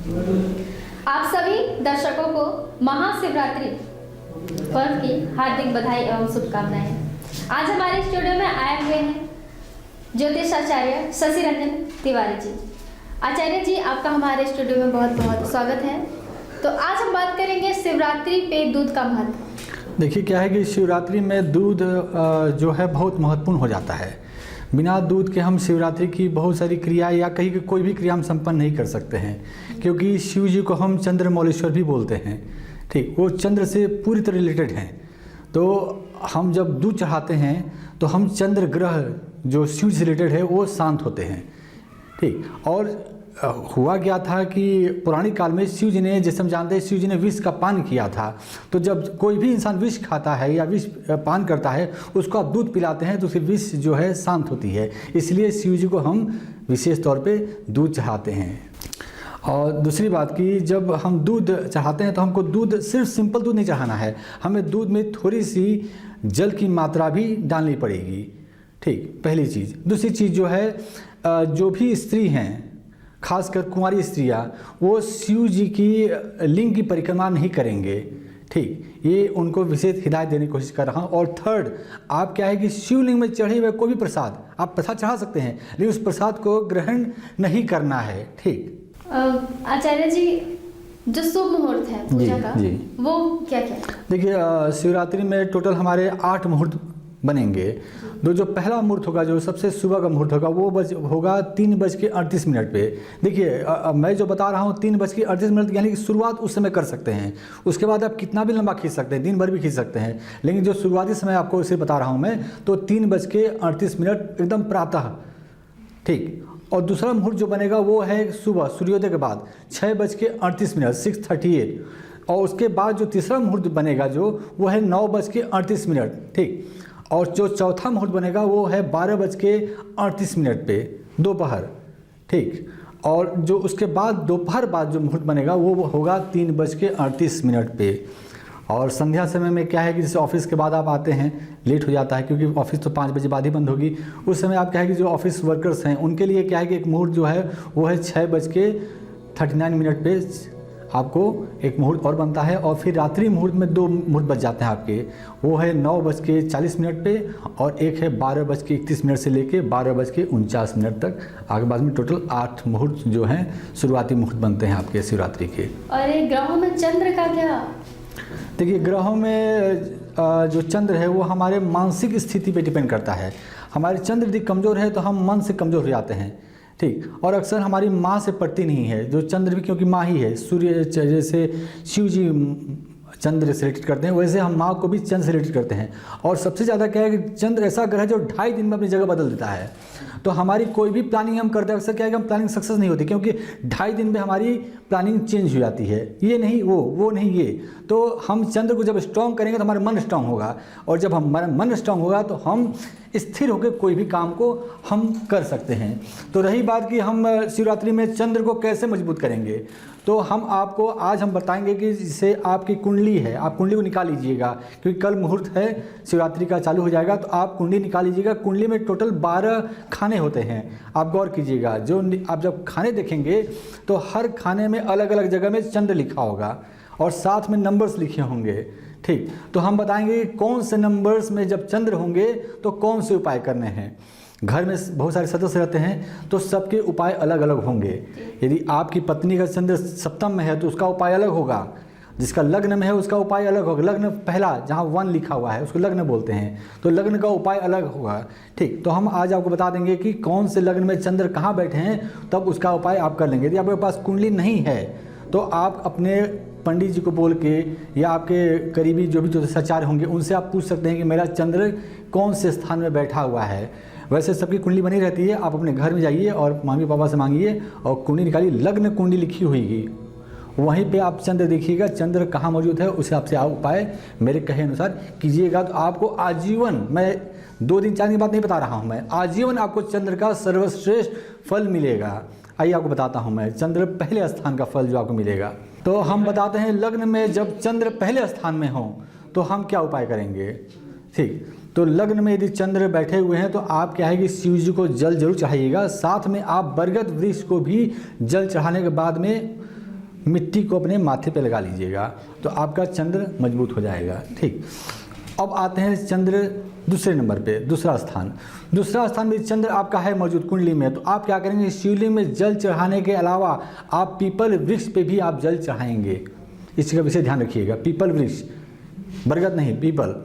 आप सभी दर्शकों को महाशिवरात्रि पर्व की हार्दिक बधाई एवं शुभकामनाएं। आज हमारे स्टूडियो में आए हुए हैं ज्योतिषाचार्य शशि रंजन तिवारी जी। आचार्य जी, आपका हमारे स्टूडियो में बहुत बहुत स्वागत है। तो आज हम बात करेंगे शिवरात्रि पे दूध का महत्व। देखिए क्या है कि शिवरात्रि में दूध जो है बहुत महत्वपूर्ण हो जाता है। बिना दूध के हम शिवरात्रि की बहुत सारी क्रिया या कहीं की कोई भी क्रिया हम संपन्न नहीं कर सकते हैं, क्योंकि शिव जी को हम चंद्रमौलेश्वर भी बोलते हैं। ठीक, वो चंद्र से पूरी तरह रिलेटेड हैं। तो हम जब दूध चढ़ाते हैं तो हम चंद्र ग्रह जो शिव से रिलेटेड है वो शांत होते हैं। ठीक, और हुआ क्या था कि पुरानी काल में शिव जी ने, जैसे हम जानते हैं, शिव जी ने विष का पान किया था। तो जब कोई भी इंसान विष खाता है या विष पान करता है, उसको आप दूध पिलाते हैं तो उसकी विष जो है शांत होती है। इसलिए शिव जी को हम विशेष तौर पे दूध चढ़ाते हैं। और दूसरी बात कि जब हम दूध चढ़ाते हैं तो हमको दूध सिर्फ सिंपल दूध नहीं चढ़ाना है, हमें दूध में थोड़ी सी जल की मात्रा भी डालनी पड़ेगी। ठीक, पहली चीज़। दूसरी चीज़ जो है, जो भी स्त्री हैं, खासकर कुंवारी स्त्रियाँ, वो शिव जी की लिंग की परिक्रमा नहीं करेंगे। ठीक, ये उनको विशेष हिदायत देने की कोशिश कर रहा हूँ। और थर्ड, आप क्या है कि शिवलिंग में चढ़े हुए कोई भी प्रसाद आप प्रसाद चढ़ा सकते हैं, लेकिन उस प्रसाद को ग्रहण नहीं करना है। ठीक आचार्य जी, जो शुभ मुहूर्त है पूजा का, वो क्या क्या है? देखिए, शिवरात्रि में टोटल हमारे 8 मुहूर्त बनेंगे। जो पहला मुहूर्त होगा, जो सबसे सुबह का मुहूर्त होगा, वो होगा 3:38 पे। देखिए, मैं जो बता रहा हूँ 3:38, यानी कि शुरुआत उस समय कर सकते हैं। उसके बाद आप कितना भी लंबा खींच सकते हैं, दिन भर भी खींच सकते हैं, लेकिन जो शुरुआती समय आपको इसे बता रहा हूँ मैं, तो 3:38 एकदम प्रातः। ठीक, और दूसरा मुहूर्त जो बनेगा वो है सुबह सूर्योदय के बाद 6:38, 6:38। और उसके बाद जो तीसरा मुहूर्त बनेगा जो, वो है 9:38। ठीक, और जो चौथा मुहूर्त बनेगा वो है 12:38 पे दोपहर। ठीक, और जो उसके बाद दोपहर बाद जो मुहूर्त बनेगा वो होगा 3:38 पे। और संध्या समय में क्या है कि जैसे ऑफिस के बाद आप आते हैं, लेट हो जाता है क्योंकि ऑफिस तो 5 बजे बाद ही बंद होगी। उस समय आप क्या है कि जो ऑफिस वर्कर्स हैं उनके लिए क्या है कि एक मुहूर्त जो है वो है 6:39 पे आपको एक मुहूर्त और बनता है। और फिर रात्रि मुहूर्त में 2 मुहूर्त बच जाते हैं आपके, वो है 9:40 पे, और एक है 12:31 से लेके 12:49 तक। आगे बाद में टोटल 8 मुहूर्त जो हैं शुरुआती मुहूर्त बनते हैं आपके शिवरात्रि के। और ये ग्रहों में चंद्र का क्या? देखिए, ग्रहों में जो चंद्र है वो हमारे मानसिक स्थिति पे डिपेंड करता है। हमारे चंद्र यदि कमज़ोर है तो हम मन से कमज़ोर हो जाते हैं। ठीक, और अक्सर हमारी माँ से पड़ती नहीं है, जो चंद्र भी क्योंकि माँ ही है। सूर्य जैसे शिव जी चंद्र से रिलेटेड करते हैं, वैसे हम माँ को भी चंद्र से रिलेटेड करते हैं। और सबसे ज़्यादा क्या है कि चंद्र ऐसा ग्रह है जो 2.5 दिन में अपनी जगह बदल देता है। तो हमारी कोई भी प्लानिंग हम करते हैं, अक्सर क्या है कि हम प्लानिंग सक्सेस नहीं होती, क्योंकि 2.5 दिन में हमारी प्लानिंग चेंज हो जाती है। ये नहीं वो नहीं ये। तो हम चंद्र को जब स्ट्रॉन्ग करेंगे तो हमारा मन स्ट्रॉन्ग होगा, और जब हमारा मन स्ट्रॉन्ग होगा तो हम स्थिर होकर कोई भी काम को हम कर सकते हैं। तो रही बात कि हम शिवरात्रि में चंद्र को कैसे मजबूत करेंगे, तो हम आपको आज हम बताएंगे कि जैसे आपकी कुंडली है, आप कुंडली को निकाल लीजिएगा, क्योंकि कल मुहूर्त है शिवरात्रि का चालू हो जाएगा। तो आप कुंडली निकाल लीजिएगा। कुंडली में टोटल 12 खाने होते हैं। आप गौर कीजिएगा, जो आप जब खाने देखेंगे तो हर खाने में अलग अलग जगह में चंद्र लिखा होगा और साथ में नंबर्स लिखे होंगे। ठीक, तो हम बताएंगे कौन से नंबर्स में जब चंद्र होंगे तो कौन से उपाय करने हैं। घर में बहुत सारे सदस्य रहते हैं तो सबके उपाय अलग अलग होंगे। यदि आपकी पत्नी का चंद्र सप्तम में है तो उसका उपाय अलग होगा, जिसका लग्न में है उसका उपाय अलग होगा। लग्न पहला जहाँ 1 लिखा हुआ है उसको लग्न बोलते हैं, तो लग्न का उपाय अलग होगा। ठीक, तो हम आज आपको बता देंगे कि कौन से लग्न में चंद्र कहाँ बैठे हैं, तब उसका उपाय आप कर लेंगे। यदि आपके पास कुंडली नहीं है तो आप अपने पंडित जी को बोल के या आपके करीबी जो भी ज्योतिषाचार्य होंगे उनसे आप पूछ सकते हैं कि मेरा चंद्र कौन से स्थान में बैठा हुआ है। वैसे सबकी कुंडली बनी रहती है, आप अपने घर में जाइए और मम्मी पापा से मांगिए और कुंडली निकालिए। लग्न कुंडली लिखी हुई वहीं पे आप चंद्र देखिएगा, चंद्र कहाँ मौजूद है उस हिसाब से आप उपाय मेरे कहे अनुसार कीजिएगा। तो आपको आजीवन, मैं 2 दिन 4 दिन की बात नहीं बता रहा हूँ, मैं आजीवन आपको चंद्र का सर्वश्रेष्ठ फल मिलेगा। आइए आपको बताता हूँ मैं चंद्र पहले स्थान का फल जो आपको मिलेगा। तो हम बताते हैं लग्न में जब चंद्र पहले स्थान में हो तो हम क्या उपाय करेंगे। ठीक, तो लग्न में यदि चंद्र बैठे हुए हैं तो आप क्या है कि शिव जी को जल जरूर चढ़ाइएगा। साथ में आप बरगद वृक्ष को भी जल चढ़ाने के बाद में मिट्टी को अपने माथे पे लगा लीजिएगा, तो आपका चंद्र मजबूत हो जाएगा। ठीक, अब आते हैं चंद्र दूसरे नंबर पे, दूसरा स्थान में चंद्र आपका है मौजूद कुंडली में, तो आप क्या करेंगे, शिवलिंग में जल चढ़ाने के अलावा आप पीपल वृक्ष पे भी आप जल चढ़ाएंगे। इसका विशेष ध्यान रखिएगा, पीपल वृक्ष, बरगद नहीं, पीपल।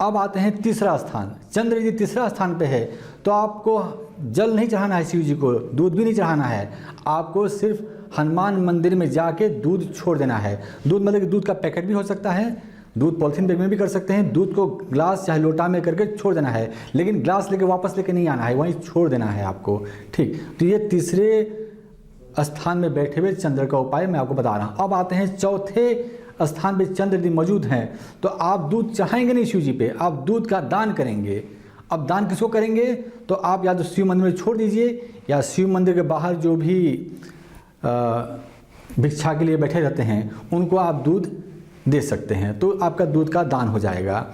अब आते हैं तीसरा स्थान, चंद्र यदि तीसरा स्थान पे है तो आपको जल नहीं चढ़ाना है शिव जी को, दूध भी नहीं चढ़ाना है, आपको सिर्फ हनुमान मंदिर में जाके दूध छोड़ देना है। दूध मतलब कि दूध का पैकेट भी हो सकता है, दूध पॉलिथीन बैग में भी कर सकते हैं, दूध को ग्लास चाहे लोटा में करके छोड़ देना है, लेकिन ग्लास लेके वापस लेके नहीं आना है, वहीं छोड़ देना है आपको। ठीक, तो ये तीसरे स्थान में बैठे हुए चंद्र का उपाय मैं आपको बता रहा हूँ। अब आते हैं चौथे स्थान पे चंद्र यदि मौजूद हैं तो आप दूध चढ़ाएंगे नहीं शिव जी पे, आप दूध का दान करेंगे। अब दान किसको करेंगे, तो आप या तो शिव मंदिर में छोड़ दीजिए, या शिव मंदिर के बाहर जो भी भिक्षा के लिए बैठे रहते हैं उनको आप दूध दे सकते हैं, तो आपका दूध का दान हो जाएगा।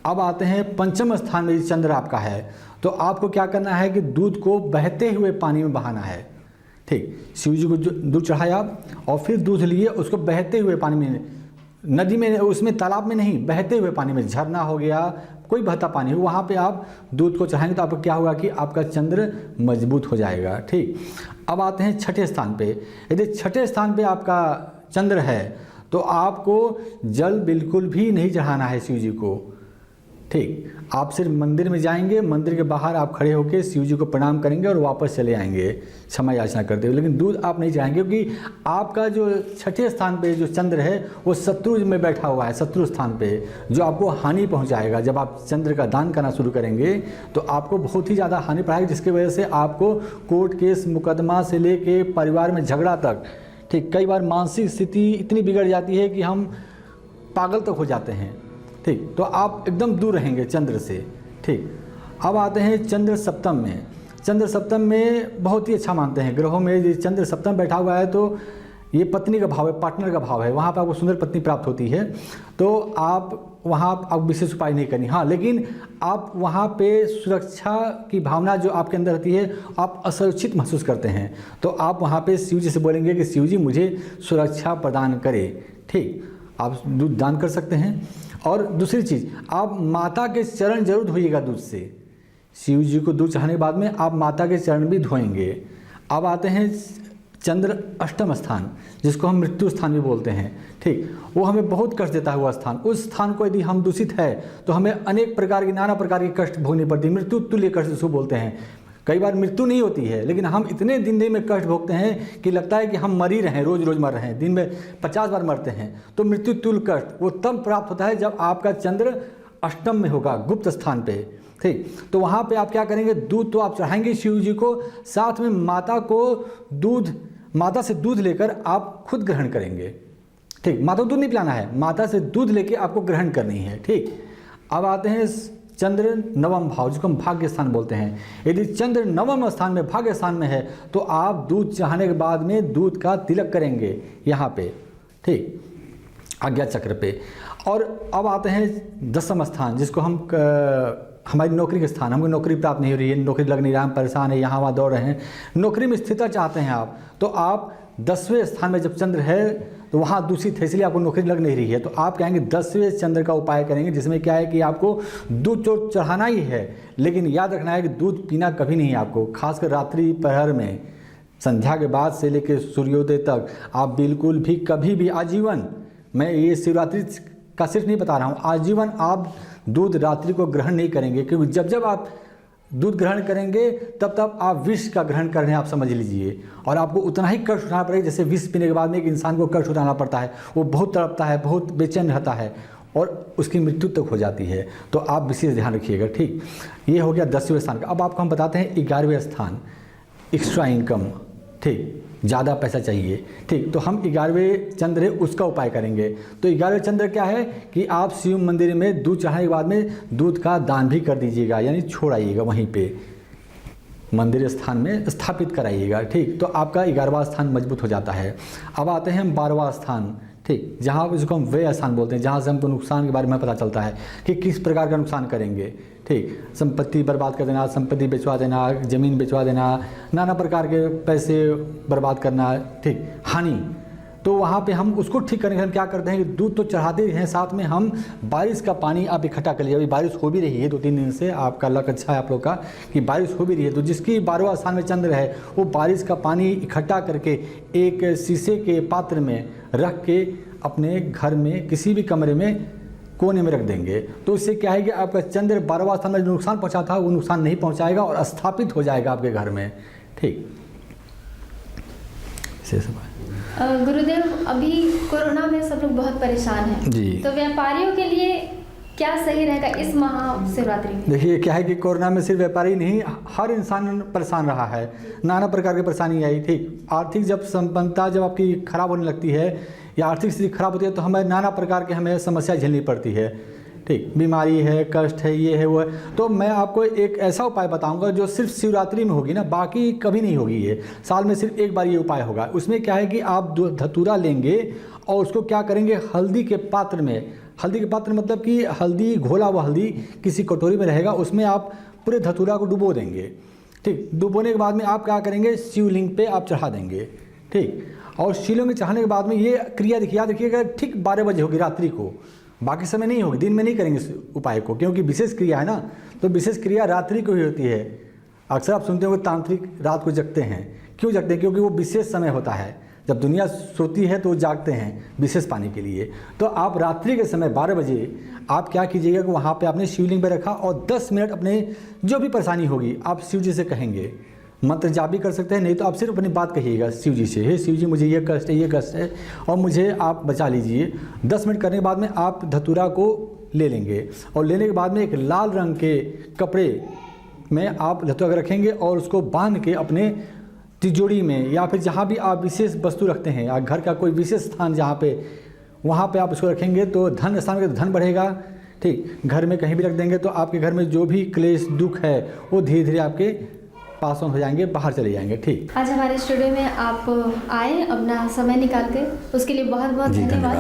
अब आते हैं पंचम स्थान में चंद्र आपका है, तो आपको क्या करना है कि दूध को बहते हुए पानी में बहाना है। ठीक, शिव जी को दूध चढ़ाया आप और फिर दूध लिए, उसको बहते हुए पानी में, नदी में, उसमें तालाब में नहीं, बहते हुए पानी में, झरना हो गया, कोई बहता पानी हो, वहाँ पे आप दूध को चढ़ाएंगे तो आपको क्या होगा कि आपका चंद्र मजबूत हो जाएगा। ठीक, अब आते हैं छठे स्थान पे, यदि छठे स्थान पे आपका चंद्र है तो आपको जल बिल्कुल भी नहीं चढ़ाना है शिव जी को। ठीक, आप सिर्फ मंदिर में जाएंगे, मंदिर के बाहर आप खड़े होकर शिव जी को प्रणाम करेंगे और वापस चले आएंगे क्षमा याचना करते हुए, लेकिन दूध आप नहीं चढ़ाएंगे, क्योंकि आपका जो छठे स्थान पे जो चंद्र है वो शत्रु में बैठा हुआ है, शत्रु स्थान पे, जो आपको हानि पहुंचाएगा। जब आप चंद्र का दान करना शुरू करेंगे तो आपको बहुत ही ज़्यादा हानि पड़ाएगी, जिसकी वजह से आपको कोर्ट केस मुकदमा से लेके परिवार में झगड़ा तक, ठीक, कई बार मानसिक स्थिति इतनी बिगड़ जाती है कि हम पागल तक हो जाते हैं। ठीक, तो आप एकदम दूर रहेंगे चंद्र से। ठीक, अब आते हैं चंद्र सप्तम में। चंद्र सप्तम में बहुत ही अच्छा मानते हैं ग्रहों में, चंद्र सप्तम बैठा हुआ है तो ये पत्नी का भाव है, पार्टनर का भाव है, वहाँ पर आपको सुंदर पत्नी प्राप्त होती है, तो आप वहाँ आप विशेष उपाय नहीं करनी। हाँ, लेकिन आप वहाँ पे सुरक्षा की भावना जो आपके अंदर रहती है, आप असुरक्षित महसूस करते हैं, तो आप वहाँ पे शिव जी से बोलेंगे कि शिव जी मुझे सुरक्षा प्रदान करे। ठीक, आप दूध दान कर सकते हैं। और दूसरी चीज़, आप माता के चरण जरूर धोइएगा दूध से। शिव जी को दूध चढ़ाने के बाद में आप माता के चरण भी धोएंगे। अब आते हैं चंद्र अष्टम स्थान, जिसको हम मृत्यु स्थान भी बोलते हैं। ठीक, वो हमें बहुत कष्ट देता हुआ स्थान, उस स्थान को यदि हम दूषित है तो हमें अनेक प्रकार की, नाना प्रकार की कष्ट भोगनी पड़ती है। मृत्यु तुल्य कष्ट जिसको बोलते हैं। कई बार मृत्यु नहीं होती है, लेकिन हम इतने दिन में कष्ट भोगते हैं कि लगता है कि हम मर ही रहे हैं, रोज रोज मर रहे हैं, दिन में 50 बार मरते हैं। तो मृत्यु तुल्य कष्ट वो तब प्राप्त होता है जब आपका चंद्र अष्टम में होगा, गुप्त स्थान पे। ठीक, तो वहाँ पे आप क्या करेंगे, दूध तो आप चढ़ाएंगे शिव जी को, साथ में माता को दूध, माता से दूध लेकर आप खुद ग्रहण करेंगे। ठीक, माता को दूध नहीं पिलाना है, माता से दूध लेके आपको ग्रहण करनी है। ठीक, अब आते हैं चंद्र नवम भाव, जिसको हम भाग्य स्थान बोलते हैं। यदि चंद्र नवम स्थान में, भाग्य स्थान में है, तो आप दूध चढ़ाने के बाद में दूध का तिलक करेंगे यहाँ पे। ठीक, आज्ञा चक्र पे। और अब आते हैं दसम स्थान, जिसको हम हमारी नौकरी के स्थान, हमको नौकरी प्राप्त नहीं हो रही है, नौकरी लग नहीं रहा, हम परेशान है, यहाँ वहाँ दौड़ रहे हैं, नौकरी में स्थिरता चाहते हैं आप, तो आप 10वें स्थान में जब चंद्र है तो वहाँ दूषित है, इसलिए आपको नौकरी लग नहीं रही है, तो आप कहेंगे 10वें चंद्र का उपाय करेंगे, जिसमें क्या है कि आपको दूध तो चढ़ाना ही है, लेकिन याद रखना है कि दूध पीना कभी नहीं है आपको, खासकर रात्रि प्रहर में, संध्या के बाद से लेकर सूर्योदय तक आप बिल्कुल भी कभी भी, आजीवन, मैं ये शिवरात्रि का सिर्फ नहीं बता रहा हूँ, आजीवन आप दूध रात्रि को ग्रहण नहीं करेंगे, क्योंकि जब जब आप दूध ग्रहण करेंगे तब तब आप विष का ग्रहण कर रहे हैं, आप समझ लीजिए, और आपको उतना ही कष्ट उठाना पड़ेगा जैसे विष पीने के बाद में एक इंसान को कष्ट उठाना पड़ता है। वो बहुत तड़पता है, बहुत बेचैन रहता है और उसकी मृत्यु तक हो जाती है। तो आप विशेष ध्यान रखिएगा। ठीक, ये हो गया 10वें स्थान का। अब आपको हम बताते हैं 11वें स्थान, एक्स्ट्रा इनकम। ठीक, ज़्यादा पैसा चाहिए। ठीक, तो हम 11वें चंद्र है उसका उपाय करेंगे। तो 11वें चंद्र क्या है कि आप शिव मंदिर में दूध चढ़ाने के बाद में दूध का दान भी कर दीजिएगा, यानी छोड़ाइएगा, वहीं पे मंदिर स्थान में स्थापित कराइएगा। ठीक, तो आपका 11वां स्थान मजबूत हो जाता है। अब आते हैं हम 12वां स्थान। ठीक, जहाँ इसको हम व्यय स्थान बोलते हैं, जहाँ से हमको नुकसान के बारे में पता चलता है कि किस प्रकार का नुकसान करेंगे। ठीक, संपत्ति बर्बाद कर देना, संपत्ति बेचवा देना, ज़मीन बेचवा देना, नाना प्रकार के पैसे बर्बाद करना। ठीक, हानि, तो वहाँ पे हम उसको ठीक करने के लिए हम क्या करते हैं कि दूध तो चढ़ाते ही हैं, साथ में हम बारिश का पानी आप इकट्ठा कर लीजिए। अभी बारिश हो भी रही है 2-3 दिन से, आपका लक अच्छा है आप लोग का कि बारिश हो भी रही है। तो जिसकी 12वां स्थान में चंद्र है वो बारिश का पानी इकट्ठा करके एक शीशे के पात्र में रख के अपने घर में किसी भी कमरे में कोने में रख देंगे। तो इससे क्या है कि आपका चंद्र 12वां स्थान में जो नुकसान पहुँचा था वो नुकसान नहीं पहुँचाएगा और स्थापित हो जाएगा आपके घर में। ठीक, इसे सब है। गुरुदेव, अभी कोरोना में सब लोग बहुत परेशान हैं जी। तो व्यापारियों के लिए क्या सही रहेगा इस महाशिवरात्रि में? देखिए क्या है कि कोरोना में सिर्फ व्यापारी नहीं, हर इंसान परेशान रहा है, नाना प्रकार की परेशानी आई। ठीक, आर्थिक जब संपन्नता जब आपकी खराब होने लगती है या आर्थिक स्थिति खराब होती है तो हमें नाना प्रकार की हमें समस्या झेलनी पड़ती है। ठीक, बीमारी है, कष्ट है, ये है वो है। तो मैं आपको एक ऐसा उपाय बताऊंगा जो सिर्फ शिवरात्रि में होगी ना, बाकी कभी नहीं होगी। ये साल में सिर्फ एक बार ये उपाय होगा। उसमें क्या है कि आप धतूरा लेंगे और उसको क्या करेंगे, हल्दी के पात्र में, हल्दी के पात्र मतलब कि हल्दी, घोला हुआ हल्दी किसी कटोरी में रहेगा, उसमें आप पूरे धतूरा को डुबो देंगे। ठीक, डुबोने के बाद में आप क्या करेंगे, शिवलिंग पे आप चढ़ा देंगे। ठीक, और शिवलिंग में चढ़ाने के बाद में ये क्रिया देखिए, याद रखिएगा ठीक 12 बजे होगी रात्रि को, बाकी समय नहीं होगी, दिन में नहीं करेंगे इस उपाय को, क्योंकि विशेष क्रिया है ना। तो विशेष क्रिया रात्रि को ही होती है। अक्सर आप सुनते हो तांत्रिक रात को जगते हैं, क्यों जगते हैं? क्योंकि वो विशेष समय होता है, जब दुनिया सोती है तो वो जागते हैं विशेष पाने के लिए। तो आप रात्रि के समय 12 बजे आप क्या कीजिएगा कि वहाँ पे आपने शिवलिंग पे रखा और 10 मिनट अपने जो भी परेशानी होगी आप शिव जी से कहेंगे, मंत्र जाप भी कर सकते हैं, नहीं तो आप सिर्फ अपनी बात कहिएगा शिव जी से, हे शिव जी मुझे ये कष्ट है, ये कष्ट है और मुझे आप बचा लीजिए। 10 मिनट करने के बाद में आप धतूरा को ले लेंगे और लेने के बाद में एक लाल रंग के कपड़े में आप धतूरा रखेंगे और उसको बांध के अपने तिजोरी में या फिर जहाँ भी आप विशेष वस्तु रखते हैं या घर का कोई विशेष स्थान जहाँ पे, वहाँ पे आप उसको रखेंगे तो धन स्थान में धन बढ़ेगा। ठीक, घर में कहीं भी रख देंगे तो आपके घर में जो भी क्लेश दुख है वो धीरे धीरे आपके पास ऑन हो जाएंगे, बाहर चले जाएंगे। ठीक, आज हमारे स्टूडियो में आप आए अपना समय निकाल के, उसके लिए बहुत बहुत जी धन्यवाद।